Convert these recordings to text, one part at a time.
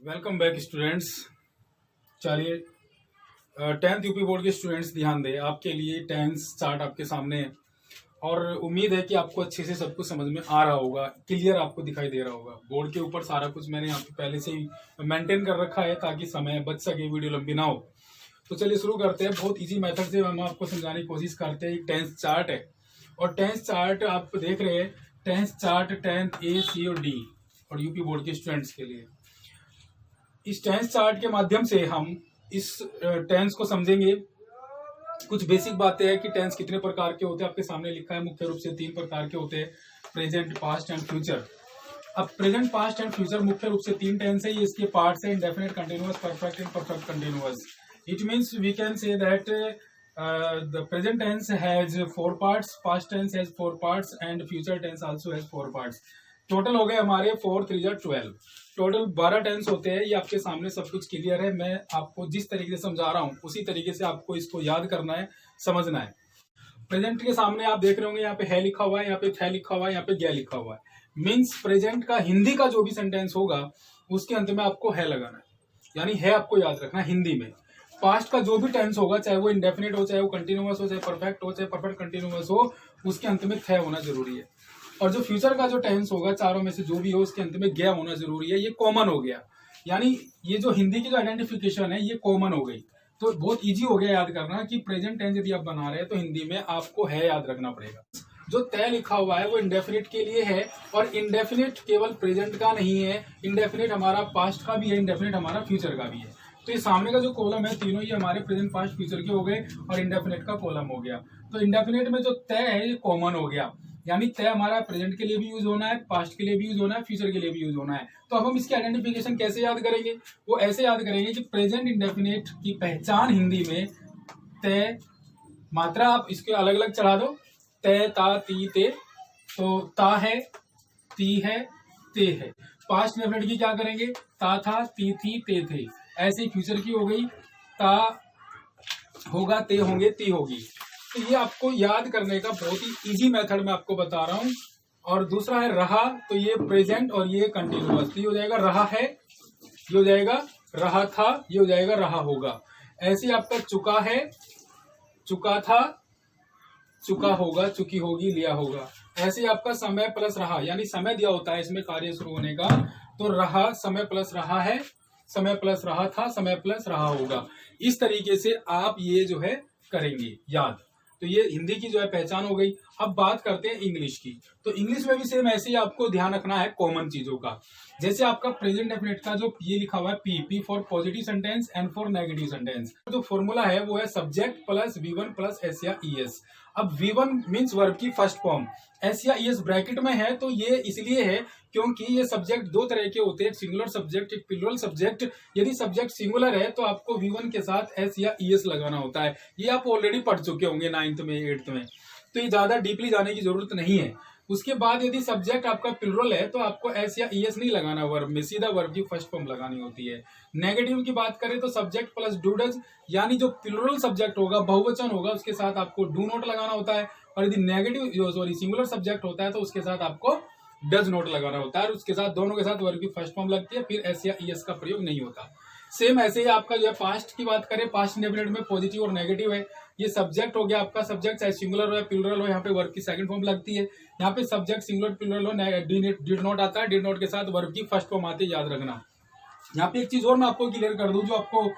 Welcome back students. चलिए 10th UP board के students ध्यान दें, आपके लिए 10th चार्ट आपके सामने है और उम्मीद है कि आपको अच्छे से सब कुछ समझ में आ रहा होगा, क्लियर आपको दिखाई दे रहा होगा। बोर्ड के ऊपर सारा कुछ मैंने यहाँ पे पहले से ही मेंटेन कर रखा है ताकि समय बच सके, वीडियो लंबी ना हो। तो चलिए शुरू करते हैं। बहुत इजी मेथड से हम आपको समझाने की कोशिश करते हैं। 10th चार्ट है और 10th चार्ट आप देख रहे हैं। 10th chart 10th A, C और D और यूपी बोर्ड के स्टूडेंट्स के लिए। इस टेंस चार्ट के माध्यम से हम इस टेंस को समझेंगे। कुछ बेसिक बातें हैं कि टेंस कितने प्रकार के होते हैं, आपके सामने लिखा है। मुख्य रूप से 3 प्रकार के होते हैं, प्रेजेंट, पास्ट एंड फ्यूचर। अब प्रेजेंट, पास्ट एंड फ्यूचर मुख्य रूप से 3 टेंस है। ये इसके पार्ट्स है, indefinite, continuous, perfect and perfect continuous. It means we can say that the present tense has 4 parts, past tense has 4 parts and future tense also has 4 parts. Total हो गए हमारे 4 3 जा 12। टोटल 12 टेंस होते हैं। ये आपके सामने सब कुछ क्लियर है। मैं आपको जिस तरीके से समझा रहा हूँ उसी तरीके से आपको इसको याद करना है, समझना है। प्रेजेंट के सामने आप देख रहे होंगे, यहाँ पे है लिखा हुआ है, यहाँ पे थे लिखा हुआ है, यहाँ पे गया लिखा हुआ है। मीन्स प्रेजेंट का हिंदी का जो भी सेंटेंस होगा उसके अंत में आपको है लगाना है, यानी है आपको याद रखना हिंदी में। पास्ट का जो भी टेंस होगा, चाहे वो इंडेफिनिट हो, चाहे वो कंटिन्यूअस हो, चाहे परफेक्ट हो, चाहे परफेक्ट कंटिन्यूअस हो, उसके अंत में थे होना जरूरी है। और जो फ्यूचर का जो टेंस होगा, चारों में से जो भी हो, उसके अंत में गया होना जरूरी है। ये कॉमन हो गया, यानी ये जो हिंदी की जो आइडेंटिफिकेशन है ये कॉमन हो गई। तो बहुत इजी हो गया याद करना कि प्रेजेंट टेंस यदि आप बना रहे हैं तो हिंदी में आपको है याद रखना पड़ेगा। जो तय लिखा हुआ है वो इंडेफिनिट के लिए है, और इंडेफिनिट केवल प्रेजेंट का नहीं है, इंडेफिनिट हमारा पास्ट का भी है, इंडेफिनिट हमारा फ्यूचर का भी है। तो ये सामने का जो कॉलम है, तीनों ये हमारे प्रेजेंट, पास्ट, फ्यूचर के हो गए और इंडेफिनिट का कॉलम हो गया। तो इंडेफिनिट में जो तय है ये कॉमन हो गया, यानी तय हमारा प्रेजेंट के लिए भी यूज होना है, पास्ट के लिए भी यूज होना है, फ्यूचर के लिए भी यूज होना है। तो अब हम इसकी आइडेंटिफिकेशन कैसे याद करेंगे? वो ऐसे याद करेंगे कि प्रेजेंट इंडेफिनिट की पहचान हिंदी में तय, मात्रा आप इसके अलग अलग चढ़ा दो, तय, ता, ती, ते। तो ता है, ती है, ते है। पास्ट इंडेफिनिट की क्या करेंगे? ता था, ती थी, ते थे। ऐसे ही फ्यूचर की हो गई, ता होगा, ते होंगे, ती होगी। तो ये आपको याद करने का बहुत ही इजी मेथड मैं आपको बता रहा हूं। और दूसरा है रहा, तो ये प्रेजेंट और ये कंटिन्यूअस। ये हो जाएगा रहा है, ये हो जाएगा रहा था, ये हो जाएगा रहा होगा। ऐसे आपका चुका है, चुका था, चुका होगा, चुकी होगी, लिया होगा। ऐसे आपका समय प्लस रहा, यानी समय दिया होता है इसमें कार्य शुरू होने का, तो रहा, समय प्लस रहा है, समय प्लस रहा था, समय प्लस रहा होगा। इस तरीके से आप ये जो है करेंगे याद। तो ये हिंदी की जो है पहचान हो गई। अब बात करते हैं इंग्लिश की। तो इंग्लिश में भी सेम ऐसे ही आपको ध्यान रखना है कॉमन चीजों का। जैसे आपका प्रेजेंट डेफिनेट का जो ये लिखा हुआ है P for positive sentence and for negative sentence. जो फॉर्मूला है वो है subject plus V1 plus S या ES। अब V1 मीन्स वर्ब की फर्स्ट फॉर्म, S या ES ब्रैकेट में है, तो ये इसलिए है क्योंकि ये सब्जेक्ट 2 तरह के होते हैं, एक सिंगुलर सब्जेक्ट, एक प्लूरल सब्जेक्ट। यदि सब्जेक्ट सिंगुलर है तो आपको V1 के साथ S या ES लगाना होता है। ये आप ऑलरेडी पढ़ चुके होंगे 9th में, 8th में, तो ये ज्यादा डीपली जाने की जरूरत नहीं है। उसके बाद यदि सब्जेक्ट आपका प्लूरल है तो आपको S या ES नहीं लगाना वर्ब में, सीधा वर्ब की फर्स्ट फॉर्म लगानी होती है। नेगेटिव की बात करें तो सब्जेक्ट प्लस डू डज, यानी जो प्लूरल सब्जेक्ट होगा, बहुवचन होगा, उसके साथ आपको डू नॉट लगाना होता है। और यदि नेगेटिव सिंगुलर सब्जेक्ट होता है तो उसके साथ आपको डज नॉट लगाना होता है, और उसके साथ दोनों के साथ वर्ब की फर्स्ट फॉर्म लगती है, फिर S या ES का प्रयोग नहीं होता। सेम ऐसे ही आपका जो है पास्ट की बात करें, पास्ट इंडेफिनिट में पॉजिटिव और नेगेटिव है। ये सब्जेक्ट हो गया आपका, सब्जेक्ट चाहे सिंगुलर हो या प्लूरल हो, यहाँ पे वर्ब की सेकंड फॉर्म लगती है। यहाँ पे सब्जेक्ट सिंगुलर प्लूरल हो, डिड नॉट आता है, डिड नॉट के साथ वर्ब की फर्स्ट फॉर्म आती है, याद रखना। यहाँ पे एक चीज और मैं आपको क्लियर कर दूं, जो आपको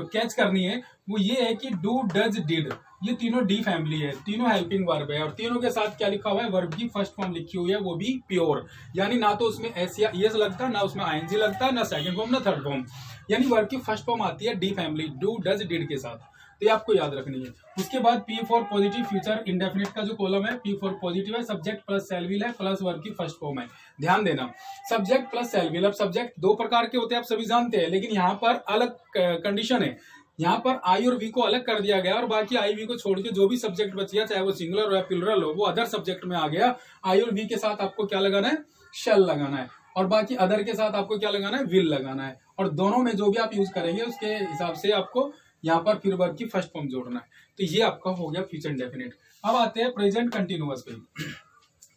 कैच करनी है, वो ये है कि डू, डज, डिड, ये तीनों डी फैमिली है, तीनों हेल्पिंग वर्ब है, और तीनों के साथ क्या लिखा हुआ है? वर्ब की फर्स्ट फॉर्म लिखी हुई है, वो भी प्योर, यानी ना तो उसमें S या ES लगता, ना उसमें ING लगता, ना सेकंड फॉर्म, ना थर्ड फॉर्म, यानी वर्ब की फर्स्ट फॉर्म आती है D family, do, does, did के साथ। तो ये आपको याद रखनी है। उसके बाद P for positive future indefinite का जो कॉलम है, P फॉर पॉजिटिव है, सब्जेक्ट प्लस सेल विल है, प्लस वर्ब की फर्स्ट फॉर्म है। ध्यान देना, सब्जेक्ट प्लस सेल विल। अब सब्जेक्ट 2 प्रकार के होते हैं, आप सभी जानते हैं, लेकिन यहाँ पर अलग कंडीशन है। यहाँ पर आई और वी को अलग कर दिया गया, और बाकी आई वी को छोड़ के जो भी सब्जेक्ट बच गया, चाहे वो सिंगुलर हो या प्लूरल हो, वो अदर सब्जेक्ट में आ गया। आई और वी के साथ आपको क्या लगाना है? शेल लगाना है, और बाकी अदर के साथ आपको क्या लगाना है? विल लगाना है। और दोनों में जो भी आप यूज करेंगे उसके हिसाब से आपको यहाँ पर फिर वर्ब की फर्स्ट फॉर्म जोड़ना है। तो ये आपका हो गया फ्यूचर इंडेफिनिट। अब आते हैं प्रेजेंट कंटिन्यूअस पे।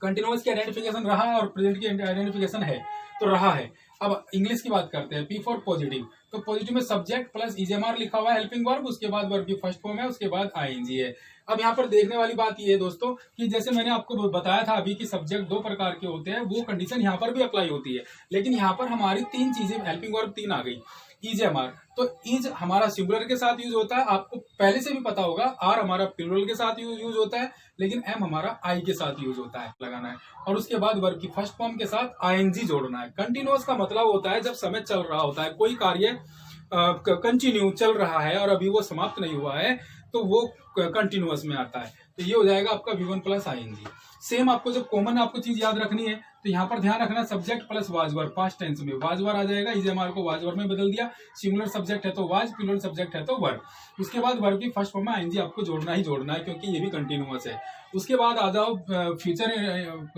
कंटिन्यूअस की आइडेंटिफिकेशन रहा और प्रेजेंट की आइडेंटिफिकेशन है, तो रहा है। अब इंग्लिश की बात करते हैं, P फॉर पॉजिटिव। तो पॉजिटिव में सब्जेक्ट प्लस ईजेएमआर लिखा हुआ है हेल्पिंग वर्ब, उसके बाद वर्ब की फर्स्ट फॉर्म है, उसके बाद आईएनजी है। अब यहाँ पर देखने वाली बात ये है दोस्तों कि जैसे मैंने आपको बताया था अभी कि सब्जेक्ट दो प्रकार के होते हैं, वो कंडीशन यहाँ पर भी अप्लाई होती है, लेकिन यहाँ पर हमारी तीन चीजें हेल्पिंग वर्ब तीन आ गई। ईजेएमआर, तो ईज हमारा सिंगुलर के साथ यूज होता है, आपको पहले से भी पता होगा। आर हमारा प्लूरल के साथ यूज होता है, लेकिन एम हमारा आई के साथ यूज होता है, लगाना है। और उसके बाद वर्ब की फर्स्ट फॉर्म के साथ आईएनजी जोड़ना है। कंटिन्यूअस का मतलब होता है जब समय चल रहा होता है, कोई कार्य कंटिन्यू चल रहा है और अभी वो समाप्त नहीं हुआ है, तो वो कंटिन्यूअस में आता है। तो ये हो जाएगा आपका V1 प्लस आईएनजी। सेम आपको जब कॉमन आपको चीज याद रखनी है, तो यहाँ पर ध्यान रखना subject plus was verb, past tense में वाज वर्ब आ जाएगा। ईजेएमआर को वाज वर्ब में बदल दिया, सिंगुलर सब्जेक्ट है तो वाज, प्लूरल सब्जेक्ट है तो वर्ब। उसके बाद वर्ब की फर्स्ट फॉर्म में आईएनजी आपको जोड़ना ही जोड़ना है, क्योंकि ये भी कंटिन्यूअस है। उसके बाद आ जाओ फ्यूचर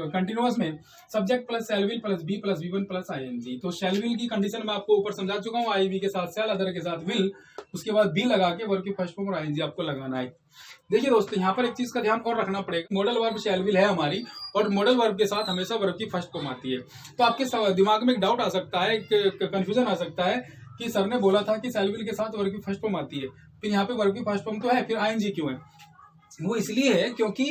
कंटिन्यूअस में, subject plus shall will plus be plus V1 plus ING. तो शैल विल की कंडीशन मैं आपको ऊपर समझा चुका हूँ, आई वी के साथ शैल, अदर के साथ विल, उसके बाद बी लगा के वर्ब की फर्स्ट फॉर्म और आईएनजी आपको लगाना है। देखिए दोस्तों, यहाँ पर एक चीज का ध्यान और रखना पड़ेगा, मॉडल वर्ब शैल विल है हमारी, और मॉडल वर्ब के साथ हमेशा वर्ब की फर्स्ट फॉर्म आती है। तो आपके दिमाग में एक डाउट आ सकता है, कंफ्यूजन आ सकता है कि सर ने बोला था कि शैल विल के साथ वर्ब की फर्स्ट फॉर्म आती है, फिर यहाँ पे वर्ब की फर्स्ट फॉर्म तो है, फिर आईएनजी क्यों है? वो इसलिए है क्योंकि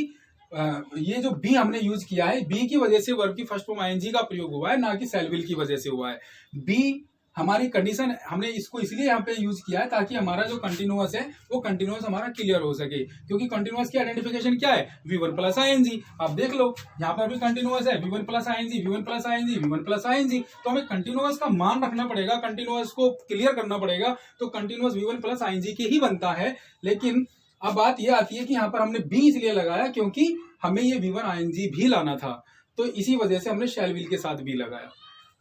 ये जो बी हमने यूज किया है, बी की वजह से वर्ब की फर्स्ट फॉर्म आईएनजी का प्रयोग हुआ है, ना कि शैल विल की वजह से हुआ है। बी हमारी कंडीशन, हमने इसको इसलिए यहाँ पे यूज किया है ताकि हमारा जो कंटिन्यूअस है वो कंटिन्यूअस हमारा क्लियर हो सके, क्योंकि कंटिन्यूअस की आइडेंटिफिकेशन क्या है? V1 plus ING. आप देख लो यहाँ पर भी कंटिन्यूअस है, V1 plus ING, V1 plus ING, V1 plus ING. तो हमें कंटिन्यूअस का मान रखना पड़ेगा, कंटिन्यूअस को क्लियर करना पड़ेगा, तो कंटिन्यूअस V1 प्लस आईएनजी के ही बनता है। लेकिन अब बात यह आती है कि यहाँ पर हमने बी इसलिए लगाया क्योंकि हमें ये V1 आईएनजी भी लाना था, तो इसी वजह से हमने शैल विल के साथ भी लगाया।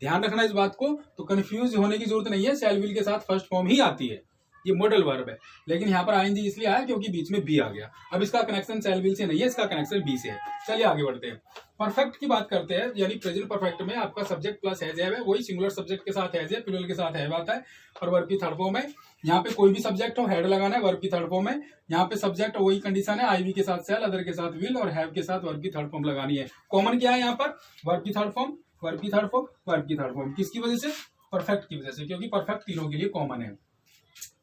ध्यान रखना इस बात को, तो कंफ्यूज होने की जरूरत नहीं है, शैल विल के साथ फर्स्ट फॉर्म ही आती है, ये मॉडल वर्ब है। लेकिन यहाँ पर आईएनजी इसलिए आया क्योंकि बीच में बी आ गया। अब इसका कनेक्शन शैल विल से नहीं है, इसका कनेक्शन बी से है। चलिए आगे बढ़ते हैं, परफेक्ट की बात करते हैं। यानी प्रेजेंट परफेक्ट में आपका सब्जेक्ट प्लस हैज हैव है, वही सिंगुलर सब्जेक्ट के साथ हैज है, प्लूरल के साथ हैव आता है, और वर्ब की थर्ड फॉर्म है। यहाँ पे कोई भी सब्जेक्ट हो, हेड लगाना है, वर्ब की थर्ड फॉर्म है। यहाँ पे सब्जेक्ट वही कंडीशन है, आईवी के साथ शैल, अदर के साथ विल, और हैव के साथ वर्ब की थर्ड फॉर्म लगानी है। कॉमन क्या है यहाँ पर? वर्ब की थर्ड फॉर्म, वर्ब की थर्ड फॉर्म, वर्ब की थर्ड फॉर्म। किसकी वजह से? परफेक्ट की वजह से, क्योंकि परफेक्ट तीनों के लिए कॉमन है।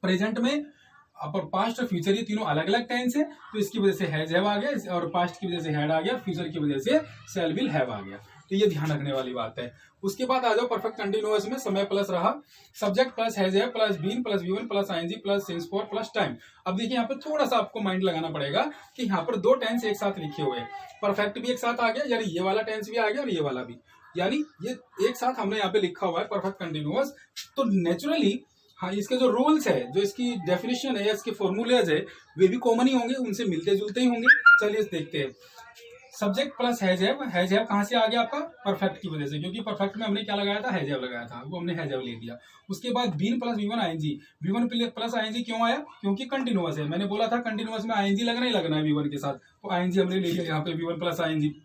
प्रेजेंट में अपर पास्ट और फ्यूचर ये तीनों अलग अलग टेंस है, तो इसकी वजह से हैज हैव आ गया, और पास्ट की वजह से हैड आ गया, फ्यूचर की वजह से शैल विल हैव आ गया। तो ये ध्यान रखने वाली बात है। उसके बाद आ जाओ परफेक्ट कंटिन्यूअस में, समय प्लस रहा, subject plus has have plus been plus V1 plus ING plus since for plus time. अब देखिए यहाँ पर थोड़ा सा आपको माइंड लगाना पड़ेगा कि यहाँ पर दो टेंस एक साथ लिखे हुए हैं, परफेक्ट भी एक साथ आ गया, यानी ये वाला टेंस भी आ गया और ये वाला भी, यानी ये एक साथ हमने यहाँ पे लिखा हुआ है परफेक्ट कंटिन्यूअस। तो नेचुरली हाँ, इसके जो रूल्स है, जो इसकी डेफिनेशन है या इसके फॉर्मूलेज है, वे भी कॉमन ही होंगे, उनसे मिलते जुलते ही होंगे। चलिए देखते हैं। सब्जेक्ट प्लस हैज हैव कहां से आ गया आपका? परफेक्ट की वजह से, क्योंकि परफेक्ट में हमने क्या लगाया था? हैज हैव लगाया था, वो हमने हैज हैव ले दिया। उसके बाद been plus V1 ING, V1 plus ING क्यों आया? क्योंकि कंटिन्यूअस है, मैंने बोला था कंटिन्यूअस में आईएनजी लगना ही लगना है V1 के साथ, तो आईएनजी हमने ले लिया यहाँ पे V1 प्लस आईएनजी।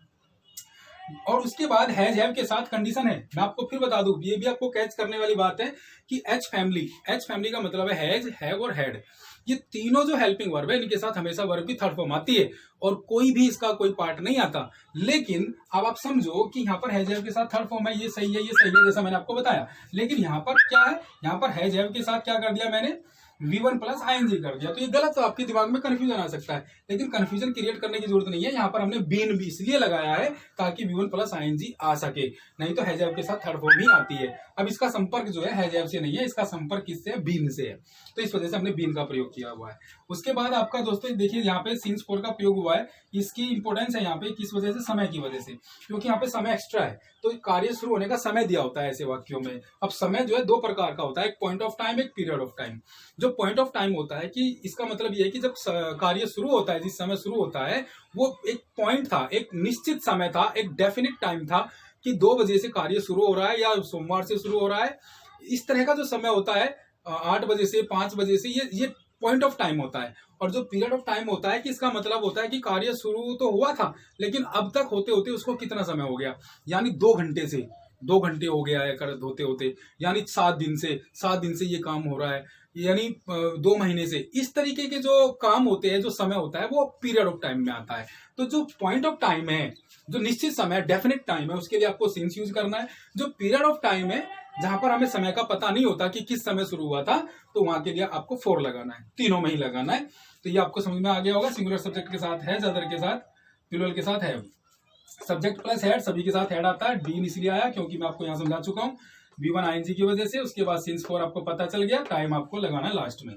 और उसके बाद हैज हैव के साथ कंडीशन है, मैं आपको फिर बता दूं, ये भी आपको कैच करने वाली बात है कि एच फैमिली का मतलब है हैज, हैव और हैड। ये तीनों जो हेल्पिंग वर्ब है, इनके साथ हमेशा वर्ब की थर्ड फॉर्म आती है, और कोई भी इसका कोई पार्ट नहीं आता। लेकिन अब आप समझो कि यहाँ पर हैज हैव के साथ थर्ड फॉर्म है, ये सही है, ये सही है, जैसा मैंने आपको बताया। लेकिन यहाँ पर क्या है? यहाँ पर हैज हैव के साथ क्या कर दिया मैंने? V1 प्लस आईएनजी कर दिया। तो ये गलत, तो आपके दिमाग में कंफ्यूजन आ सकता है, लेकिन कंफ्यूजन क्रिएट करने की जरूरत नहीं है। यहाँ पर हमने बीन भी इसलिए लगाया है ताकि V1 प्लस आईएनजी आ सके, नहीं तो हैज हैव के साथ थर्ड फॉर्म ही आती है। अब इसका संपर्क जो है हैज हैव से नहीं है, इसका संपर्क किससे है? बीन से है, तो इस वजह से हमने बीन का प्रयोग किया हुआ है। उसके बाद आपका दोस्तों देखिए यहाँ पे सिंस फॉर का प्रयोग हुआ है, इसकी इंपोर्टेंस है यहाँ पे किस वजह से? समय की वजह से, क्योंकि यहाँ पे समय एक्स्ट्रा है, तो कार्य शुरू होने का समय दिया होता है ऐसे वाक्यों में। अब समय जो है दो प्रकार का होता है, एक पॉइंट ऑफ टाइम, एक पीरियड ऑफ टाइम। जो पॉइंट ऑफ टाइम होता है कि इसका मतलब ये है कि जब कार्य शुरू होता है, जिस समय शुरू होता है, वो एक पॉइंट था, एक निश्चित समय था, एक डेफिनिट टाइम था कि 2 बजे से कार्य शुरू हो रहा है या सोमवार से शुरू हो रहा है। इस तरह का जो समय होता है 8 बजे से 5 बजे से, ये पॉइंट ऑफ टाइम होता है। और जो पीरियड ऑफ टाइम होता है कि इसका मतलब होता है कि कार्य शुरू तो हुआ था, लेकिन अब तक होते होते उसको कितना समय हो गया, यानी 2 घंटे से 2 घंटे हो गया है कर होते होते, यानी 7 दिन से ये काम हो रहा है, यानी 2 महीने से। इस तरीके के जो काम होते हैं, जो समय होता है, वो पीरियड ऑफ टाइम में आता है। तो जो पॉइंट ऑफ टाइम है, जो निश्चित समय डेफिनेट टाइम है, उसके लिए आपको सिंस यूज करना है। जो पीरियड ऑफ टाइम है जहां पर हमें समय का पता नहीं होता कि किस समय शुरू हुआ था, तो वहां के लिए आपको 4 लगाना है, तीनों में ही लगाना है। तो ये आपको समझ में आ गया होगा। सिंगुलर सब्जेक्ट के साथ है, अदर के साथ, प्लूरल के साथ है। सब्जेक्ट प्लस हेड, सभी के साथ हेड आता है। बीन इसलिए आया क्योंकि मैं आपको यहाँ समझा चुका हूँ, V1 ING की वजह से। उसके बाद सिंस 4 आपको पता चल गया, टाइम आपको लगाना है लास्ट में।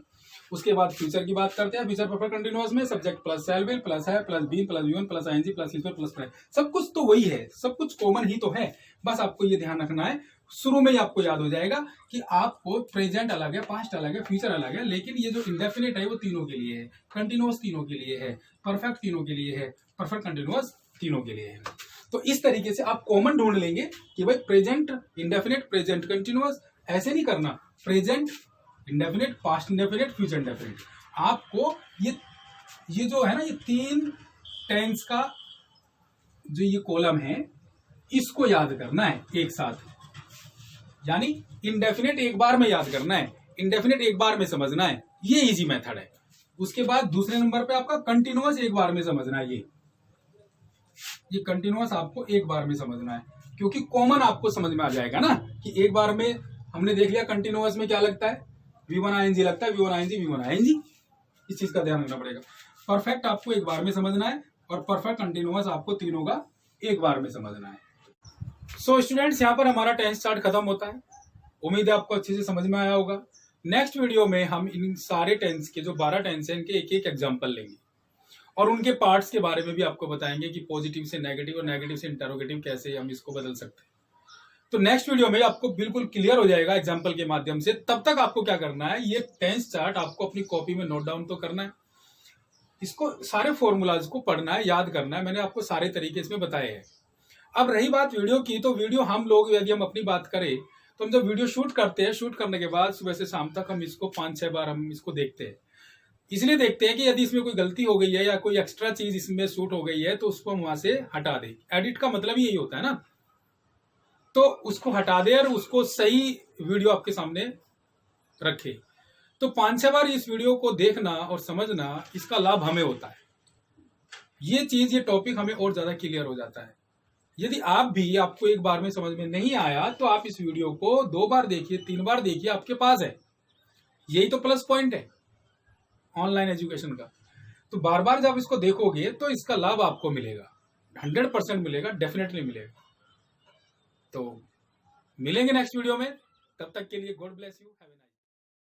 उसके बाद फ्यूचर की बात करते हैं। फ्यूचर परफेक्ट कंटिन्यूअस में subject plus shall will plus have plus been plus V1 plus ING plus since 4 plus prime, सब कुछ तो वही है, सब कुछ कॉमन ही तो है। बस आपको ये ध्यान रखना है, शुरू में ही आपको याद हो जाएगा कि आपको प्रेजेंट अलग है, पास्ट अलग है, फ्यूचर अलग है, लेकिन ये जो इंडेफिनिट है वो तीनों के लिए है, कंटिन्यूअस तीनों के लिए है, परफेक्ट तीनों के लिए है, परफेक्ट कंटिन्यूअस तीनों के लिए है। तो इस तरीके से आप कॉमन ढूंढ लेंगे कि भाई प्रेजेंट इंडेफिनिट, प्रेजेंट कंटिन्यूअस, ऐसे नहीं करना, present indefinite, past indefinite, future indefinite. आपको ये जो है ना, ये 3 टेंस का जो ये कॉलम है, इसको याद करना है एक साथ। यानी इंडेफिनिट एक बार में याद करना है, इंडेफिनिट एक बार में समझना है, ये इजी मेथड है। उसके बाद दूसरे नंबर पे आपका कंटिन्यूअस एक बार में समझना है। ये कंटिन्यूअस आपको एक बार में समझना है, क्योंकि कॉमन आपको समझ में आ जाएगा ना कि एक बार में हमने देख लिया कंटिन्यूअस में क्या लगता है, V1 ING लगता है, V1 ING V1 ING। इस चीज का ध्यान रखना पड़ेगा। परफेक्ट आपको एक बार में समझना है और परफेक्ट कंटिन्यूअस आपको तीनों का एक बार में समझना है। सो स्टूडेंट्स, यहाँ पर हमारा टेंस चार्ट खत्म होता है। उम्मीद है आपको अच्छे से समझ में आया होगा। नेक्स्ट वीडियो में हम इन सारे टेंस के जो 12 टेंस हैं, इनके एक एक एग्जाम्पल लेंगे और उनके पार्ट्स के बारे में भी आपको बताएंगे कि पॉजिटिव से नेगेटिव और नेगेटिव से इंटरोगेटिव कैसे हम इसको बदल सकते हैं। तो नेक्स्ट वीडियो में आपको बिल्कुल क्लियर हो जाएगा एग्जाम्पल के माध्यम से। तब तक आपको क्या करना है, ये टेंस चार्ट आपको अपनी कॉपी में नोट डाउन तो करना है, इसको सारे फॉर्मूलाज को पढ़ना है, याद करना है। मैंने आपको सारे तरीके इसमें बताए हैं। अब रही बात वीडियो की, तो वीडियो हम लोग यदि हम अपनी बात करें तो हम जब वीडियो शूट करते हैं, शूट करने के बाद सुबह से शाम तक हम इसको 5-6 बार हम इसको देखते हैं। इसलिए देखते हैं कि यदि इसमें कोई गलती हो गई है या कोई एक्स्ट्रा चीज इसमें शूट हो गई है तो उसको हम वहां से हटा दें। एडिट का मतलब ही यही होता है ना, तो उसको हटा दे और उसको सही वीडियो आपके सामने रखे। तो 5-6 बार इस वीडियो को देखना और समझना, इसका लाभ हमें होता है। ये चीज, ये टॉपिक हमें और ज्यादा क्लियर हो जाता है। यदि आपको एक बार में समझ में नहीं आया तो आप इस वीडियो को 2 बार देखिए, 3 बार देखिए, आपके पास है। यही तो प्लस पॉइंट है ऑनलाइन एजुकेशन का। तो बार बार जब इसको देखोगे तो इसका लाभ आपको मिलेगा, 100% मिलेगा, डेफिनेटली मिलेगा। तो मिलेंगे नेक्स्ट वीडियो में, तब तक के लिए God bless you, have a nice day.